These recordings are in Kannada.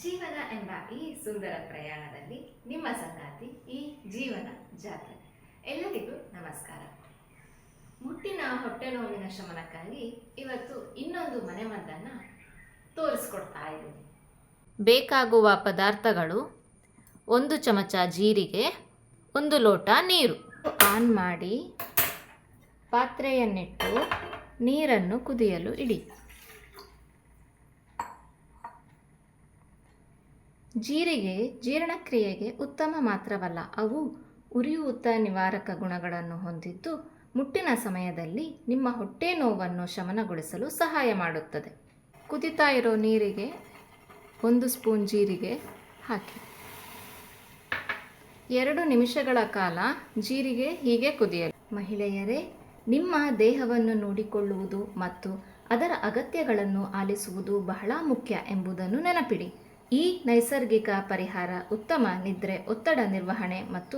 ಜೀವನ ಎಂಬ ಈ ಸುಂದರ ಪ್ರಯಾಣದಲ್ಲಿ ನಿಮ್ಮ ಸಂಗಾತಿ ಈ ಜೀವನ ಜಾತ್ರೆ. ಎಲ್ಲರಿಗೂ ನಮಸ್ಕಾರ. ಮುಟ್ಟಿನ ಹೊಟ್ಟೆ ನೋವಿನ ಶಮನಕ್ಕಾಗಿ ಇವತ್ತು ಇನ್ನೊಂದು ಮನೆಮದ್ದನ್ನು ತೋರಿಸ್ಕೊಡ್ತಾ ಇದ್ದೀನಿ. ಬೇಕಾಗುವ ಪದಾರ್ಥಗಳು: 1 ಚಮಚ ಜೀರಿಗೆ, 1 ಲೋಟ ನೀರು. ಆನ್ ಮಾಡಿ ಪಾತ್ರೆಯನ್ನಿಟ್ಟು ನೀರನ್ನು ಕುದಿಯಲು ಇಡಿ. ಜೀರಿಗೆ ಜೀರ್ಣಕ್ರಿಯೆಗೆ ಉತ್ತಮ ಮಾತ್ರವಲ್ಲ, ಅವು ಉರಿಯೂತ ನಿವಾರಕ ಗುಣಗಳನ್ನು ಹೊಂದಿದ್ದು ಮುಟ್ಟಿನ ಸಮಯದಲ್ಲಿ ನಿಮ್ಮ ಹೊಟ್ಟೆ ನೋವನ್ನು ಶಮನಗೊಳಿಸಲು ಸಹಾಯ ಮಾಡುತ್ತದೆ. ಕುದಿತಾ ಇರೋ ನೀರಿಗೆ 1 ಸ್ಪೂನ್ ಜೀರಿಗೆ ಹಾಕಿ 2 ನಿಮಿಷಗಳ ಕಾಲ ಜೀರಿಗೆ ಹೀಗೆ ಕುದಿಯಲಿ. ಮಹಿಳೆಯರೇ, ನಿಮ್ಮ ದೇಹವನ್ನು ನೋಡಿಕೊಳ್ಳುವುದು ಮತ್ತು ಅದರ ಅಗತ್ಯಗಳನ್ನು ಆಲಿಸುವುದು ಬಹಳ ಮುಖ್ಯ ಎಂಬುದನ್ನು ನೆನಪಿಡಿ. ಈ ನೈಸರ್ಗಿಕ ಪರಿಹಾರ ಉತ್ತಮ ನಿದ್ರೆ, ಒತ್ತಡ ನಿರ್ವಹಣೆ ಮತ್ತು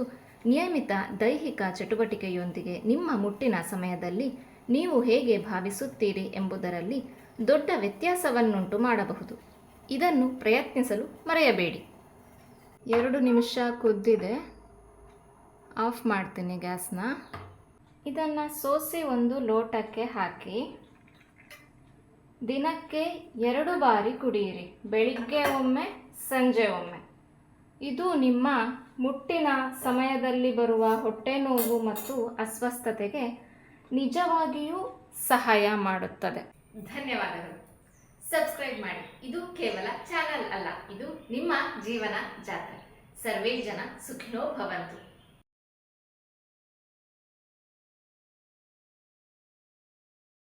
ನಿಯಮಿತ ದೈಹಿಕ ಚಟುವಟಿಕೆಯೊಂದಿಗೆ ನಿಮ್ಮ ಮುಟ್ಟಿನ ಸಮಯದಲ್ಲಿ ನೀವು ಹೇಗೆ ಭಾವಿಸುತ್ತೀರಿ ಎಂಬುದರಲ್ಲಿ ದೊಡ್ಡ ವ್ಯತ್ಯಾಸವನ್ನುಂಟು ಮಾಡಬಹುದು. ಇದನ್ನು ಪ್ರಯತ್ನಿಸಲು ಮರೆಯಬೇಡಿ. 2 ನಿಮಿಷ ಕುದ್ದಿದೆ, ಆಫ್ ಮಾಡ್ತೀನಿ ಗ್ಯಾಸ್ನ. ಇದನ್ನು ಸೋಸಿ ಒಂದು ಲೋಟಕ್ಕೆ ಹಾಕಿ ದಿನಕ್ಕೆ 2 ಬಾರಿ ಕುಡಿಯಿರಿ, ಬೆಳಿಗ್ಗೆ ಒಮ್ಮೆ, ಸಂಜೆ ಒಮ್ಮೆ. ಇದು ನಿಮ್ಮ ಮುಟ್ಟಿನ ಸಮಯದಲ್ಲಿ ಬರುವ ಹೊಟ್ಟೆ ನೋವು ಮತ್ತು ಅಸ್ವಸ್ಥತೆಗೆ ನಿಜವಾಗಿಯೂ ಸಹಾಯ ಮಾಡುತ್ತದೆ. ಧನ್ಯವಾದಗಳು. ಸಬ್ಸ್ಕ್ರೈಬ್ ಮಾಡಿ. ಇದು ಕೇವಲ ಚಾನಲ್ ಅಲ್ಲ, ಇದು ನಿಮ್ಮ ಜೀವನ ಜಾತ್ರೆ. ಸರ್ವೇ ಜನ ಸುಖಿನೋ ಭವಂತು.